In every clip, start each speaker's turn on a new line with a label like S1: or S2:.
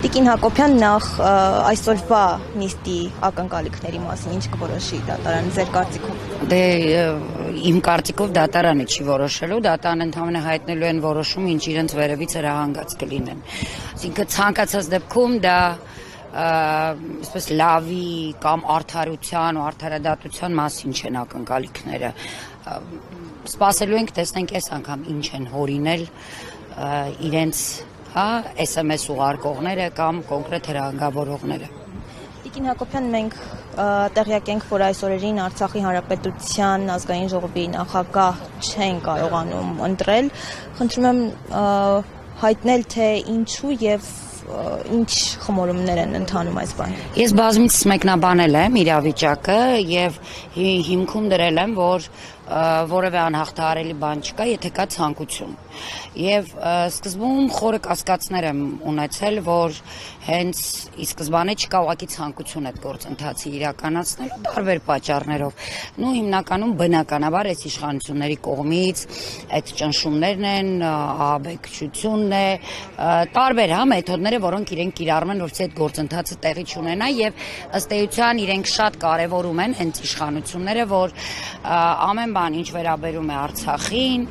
S1: Տիկին Հակոբյան նախ այսօրվա նիստի ակնկալիքների մասին ինչ կորոշի դատարանը ձեր կարծիքով։
S2: Դե իմ կարծիքով դատարանը չի որոշելու, դատարանը ընդհանրապես հայտնելու են որոշում, ինչ իրենց վերևից հրահանգած կլինեն։ Այսինքն ցանկացած դեպքում դա այսպես լավի կամ արդարության ու արդարադատության մասին չեն ակնկալիքները։ Սպասելու ենք, տեսնենք այս անգամ ինչ են հորինել իրենց SMS ուղարկողները կամ կոնկրետ հրահանգավորողները։
S1: Տիկին Հակոբյան, մենք տեղյակ ենք, որ այս օրերին Արցախի Հանրապետության ազգային ժողովի նախագահ չեն կարողանում ընտրել։ Խնդրում եմ հայտնել, թե ինչու եւ ինչ խմորումներ են ընթանում այս բանը։
S2: Ես բազմիցս մեկնաբանել եմ իրավիճակը եւ հիմքում դրել եմ, որ որևէ անհաղթահարելի բան չկա, եթե կա ցանկություն։ Եվ սկզբում խորը կասկածներ եմ ունեցել, որ հենց ի սկզբանե չկա ուղղակի ցանկություն այդ գործընթացի իրականացնելու տարբեր պատճառներով։ Նու հիմնականում բնականաբար այս իշխանությունների կողմից այդ ճնշումներն են, ահաբեկչությունն է, տարբեր մեթոդները, որոնք իրենք կիրառում են, որպեսզի այդ գործընթացը տեղի չունենա եւ ըստ էության իրենք շատ կարեւորում են հենց իշխանությունները, որ ամեն բան, ինչ վերաբերում է Արցախին,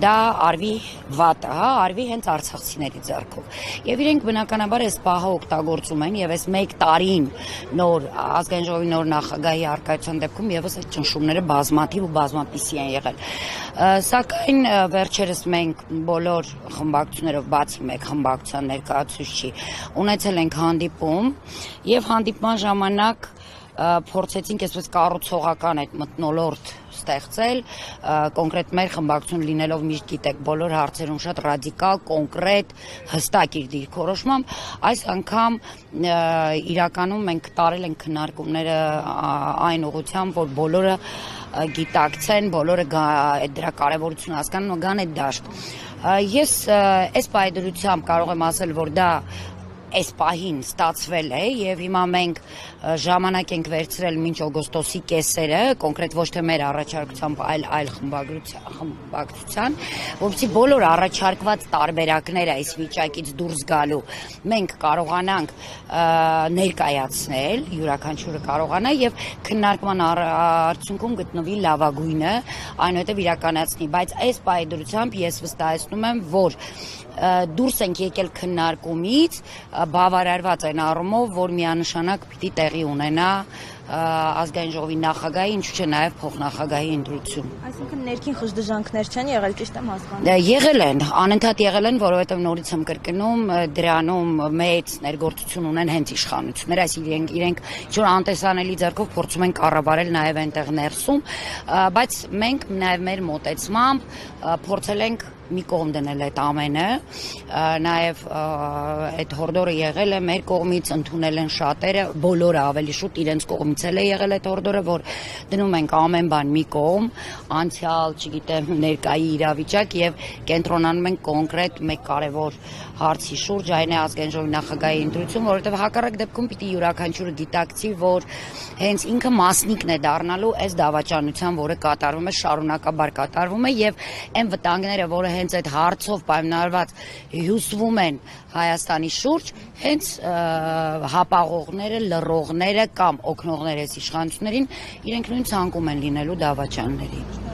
S2: դա արվի վատը, արվի հենց արցախցիների ձեռքով։ Եվ իրենք բնականաբար այս պահը օգտագործում են եւ այս մեկ տարին նոր ազգային ժողովի նոր նախագահի արկայության դեպքում եւս այդ ճնշումները բազմաթիվ ու բազմապիսի են եղել։ Սակայն վերջերս մենք բոլոր խմբակցություններով բացի մեկ խմբակցության ներկայացուցիչի ունեցել ենք հանդիպում եւ հանդիպման ժամանակ փորձեցինք այսպես կառուցողական այդ մթնոլորտ ստեղծել, կոնկրետ մեր խմբակցություն լինելով միշտ գիտեք բոլոր հարցերում շատ ռադիկալ, կոնկրետ, հստակ իր դիրքորոշմամբ, այս անգամ իրականում մենք տարել ենք քննարկումները այն ուղղությամբ, որ բոլորը գիտակցեն, բոլորը դրա կարևորությունը հասկանան ու գան այդ դաշտ։ Ես այս պայդրությամբ կարող եմ ասել, որ դա այս պահին ստացվել է եւ հիմա մենք ժամանակ ենք վերցրել մինչ օգոստոսի կեսերը, կոնկրետ ոչ թե մեր առաջարկությամբ, այլ խմբակցության, որովհետեւ բոլոր առաջարկված տարբերակները այս վիճակից դուրս գալու մենք կարողանանք ներկայացնել, յուրաքանչյուրը կարողանա եւ քննարկման արդյունքում գտնվի լավագույնը, այնուհետեւ իրականացնի, բայց այս պայդրությամբ ես վստահեցնում եմ, որ դուրս ենք եկել քննարկումից բավարարված այն առումով, որ միանշանակ պիտի տեղի ունենա ազգային ժողովի նախագահի, ինչու՞ չէ նաև փոխնախագահի ընտրություն։
S1: Այսինքն ներքին խժդժանքներ չեն եղել, ճիշտ եմ հասկանում։
S2: Եղել են, անընդհատ եղել են, որովհետև նորից եմ կրկնում, դրանում մեծ ներգործություն ունեն հենց իշխանությունները, այսինքն իրենք ինչ-որ անտեսանելի ձեռքով փորձում են կառավարել նաև այնտեղ ներսում, բայց մենք նաև մեր մոտեցմամբ փորձել ենք մի կողմ դնել այդ ամենը, նաև այդ հորդորը եղել է մեր կողմից, ընդունել են շատերը, բոլորը ավելի շուտ իրենց կողմից էլ է եղել այդ հորդորը, որ դնում ենք ամեն բան մի կողմ, անցյալ, չգիտեմ, ներկայի իրավիճակ եւ կենտրոնանում ենք կոնկրետ մեկ կարևոր հարցի շուրջ, այն է ազգային ժողովի նախագահի ընտրություն, որովհետեւ հակառակ դեպքում պիտի յուրաքանչյուրը գիտակցի, որ հենց ինքը մասնիկն է դառնալու այս դավաճանության, որը կատարվում է, շարունակաբար կատարվում է եւ այն վտանգները, որը հենց այդ հարցով պայմանավորված հյուսվում են Հայաստանի շուրջ, հենց հապաղողները, լռողները կամ օգնողները իշխանություններին իրենք նույն ցանկում են լինելու դավաճանների։